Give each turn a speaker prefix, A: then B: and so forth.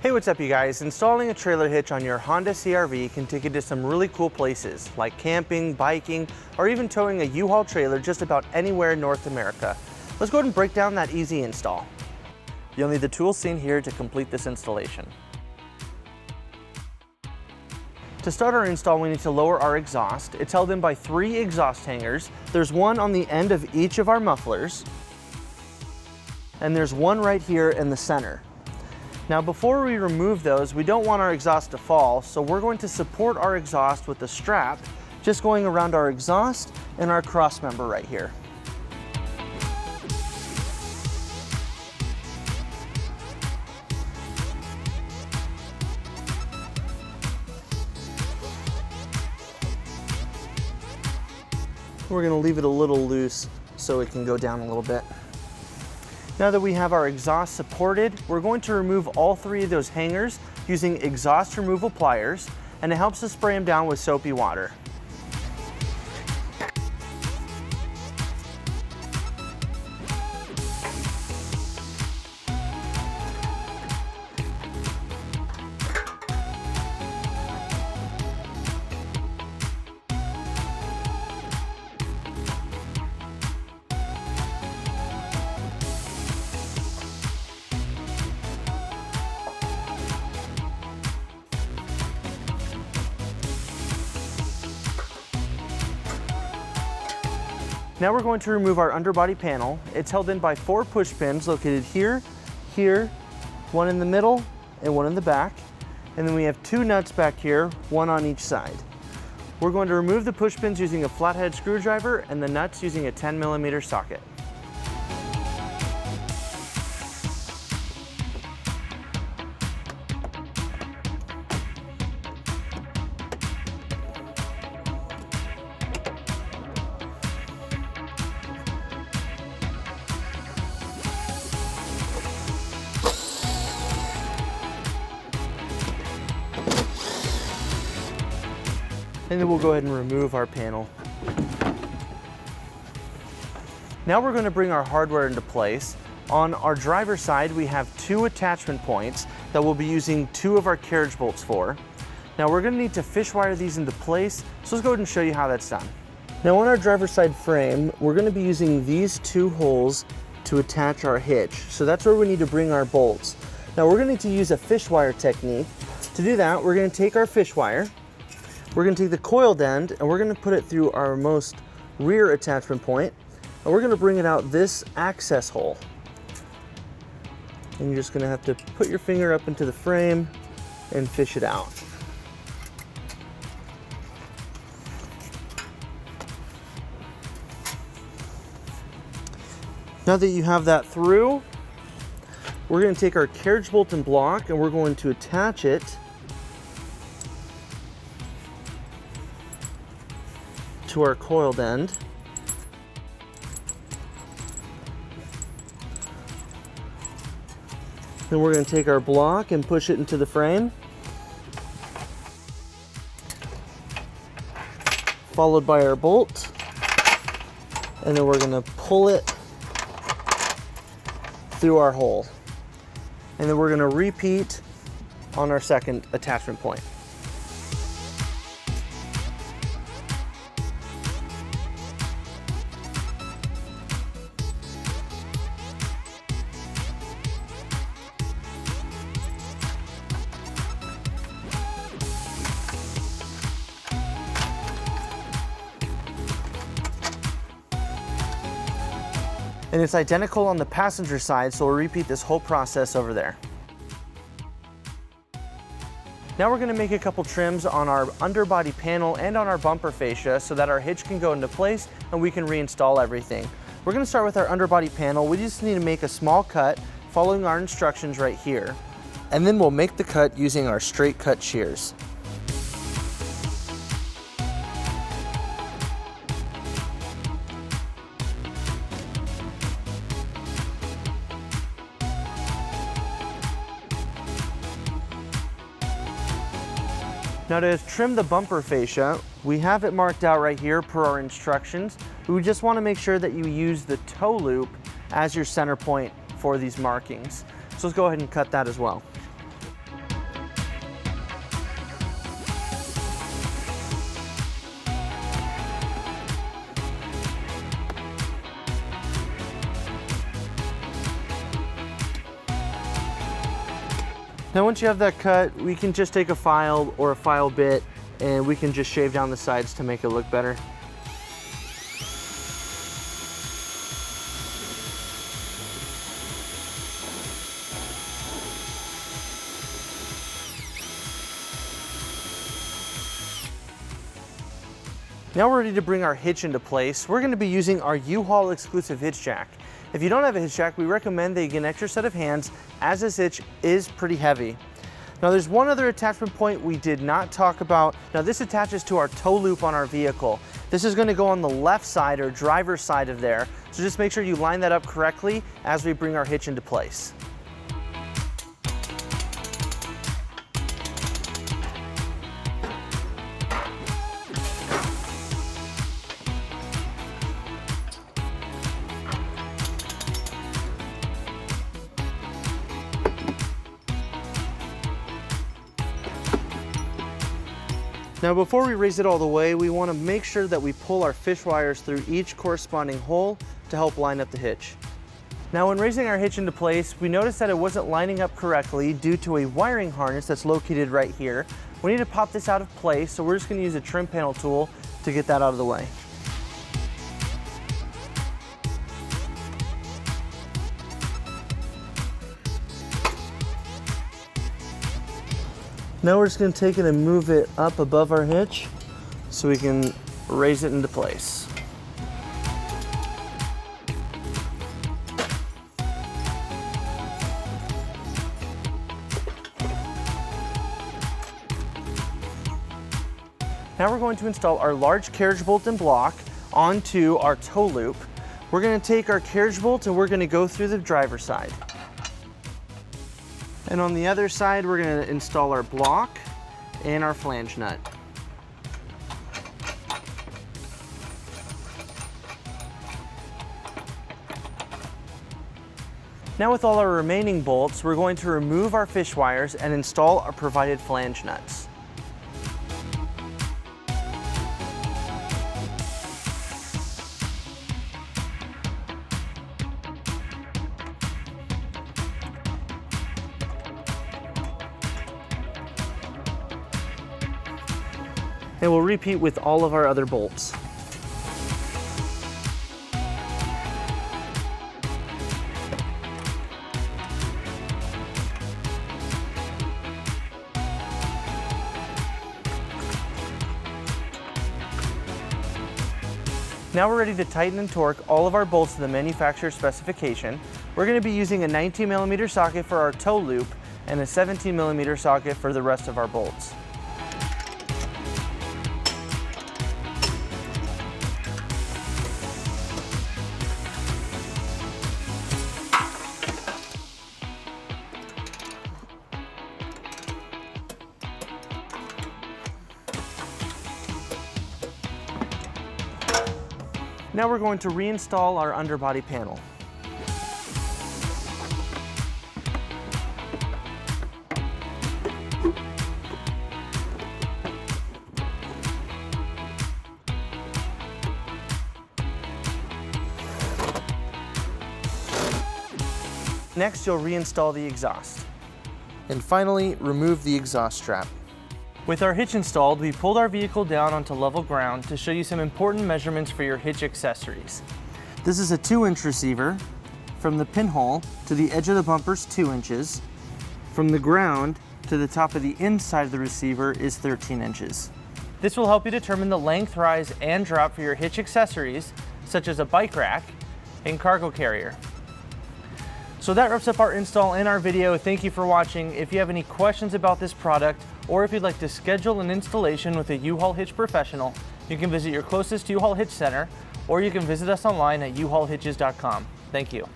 A: Hey, what's up you guys? Installing a trailer hitch on your Honda CR-V can take you to some really cool places like camping, biking, or even towing a U-Haul trailer just about anywhere in North America. Let's go ahead and break down that easy install.
B: You'll need the tools seen here to complete this installation.
A: To start our install, we need to lower our exhaust. It's held in by 3 exhaust hangers. There's one on the end of each of our mufflers, and there's one right here in the center. Now before we remove those, we don't want our exhaust to fall, so we're going to support our exhaust with a strap just going around our exhaust and our cross member right here. We're going to leave it a little loose so it can go down a little bit. Now that we have our exhaust supported, we're going to remove all 3 of those hangers using exhaust removal pliers, and it helps to spray them down with soapy water. Now we're going to remove our underbody panel. It's held in by 4 push pins located here, here, one in the middle, and one in the back. And then we have 2 nuts back here, one on each side. We're going to remove the push pins using a flathead screwdriver and the nuts using a 10mm socket. And then we'll go ahead and remove our panel. Now we're going to bring our hardware into place. On our driver's side, we have 2 attachment points that we'll be using 2 of our carriage bolts for. Now we're going to need to fish wire these into place, so let's go ahead and show you how that's done. Now on our driver's side frame, we're going to be using these 2 holes to attach our hitch. So that's where we need to bring our bolts. Now we're going to use a fish wire technique. To do that, we're going to take our fish wire, we're going to take the coiled end and we're going to put it through our most rear attachment point, and we're going to bring it out this access hole. And you're just going to have to put your finger up into the frame and fish it out. Now that you have that through, we're going to take our carriage bolt and block and we're going to attach it to our coiled end. Then we're going to take our block and push it into the frame, followed by our bolt, and then we're going to pull it through our hole. And then we're going to repeat on our second attachment point. And it's identical on the passenger side, so we'll repeat this whole process over there. Now we're going to make a couple trims on our underbody panel and on our bumper fascia so that our hitch can go into place and we can reinstall everything. We're going to start with our underbody panel. We just need to make a small cut following our instructions right here. And then we'll make the cut using our straight cut shears. Now to trim the bumper fascia, we have it marked out right here per our instructions. We just want to make sure that you use the toe loop as your center point for these markings. So let's go ahead and cut that as well. Now once you have that cut, we can just take a file or a file bit and we can just shave down the sides to make it look better. Now we're ready to bring our hitch into place. We're going to be using our U-Haul exclusive hitch jack. If you don't have a hitch jack, we recommend that you get an extra set of hands, as this hitch is pretty heavy. Now there's one other attachment point we did not talk about. Now this attaches to our tow loop on our vehicle. This is going to go on the left side or driver's side of there, so just make sure you line that up correctly as we bring our hitch into place. Now before we raise it all the way, we want to make sure that we pull our fish wires through each corresponding hole to help line up the hitch. Now when raising our hitch into place, we noticed that it wasn't lining up correctly due to a wiring harness that's located right here. We need to pop this out of place, so we're just going to use a trim panel tool to get that out of the way. Now we're just going to take it and move it up above our hitch so we can raise it into place. Now we're going to install our large carriage bolt and block onto our tow loop. We're going to take our carriage bolt and we're going to go through the driver's side. And on the other side, we're going to install our block and our flange nut. Now with all our remaining bolts, we're going to remove our fish wires and install our provided flange nuts. And we'll repeat with all of our other bolts. Now we're ready to tighten and torque all of our bolts to the manufacturer's specification. We're going to be using a 19mm socket for our tow loop and a 17mm socket for the rest of our bolts. Now we're going to reinstall our underbody panel. Next, you'll reinstall the exhaust. And finally, remove the exhaust strap. With our hitch installed, we pulled our vehicle down onto level ground to show you some important measurements for your hitch accessories. This is a 2-inch receiver. From the pinhole to the edge of the bumper is 2 inches. From the ground to the top of the inside of the receiver is 13 inches. This will help you determine the length, rise, and drop for your hitch accessories, such as a bike rack and cargo carrier. So that wraps up our install and our video. Thank you for watching. If you have any questions about this product, or if you'd like to schedule an installation with a U-Haul Hitch professional, you can visit your closest U-Haul Hitch center, or you can visit us online at uhaulhitches.com. Thank you.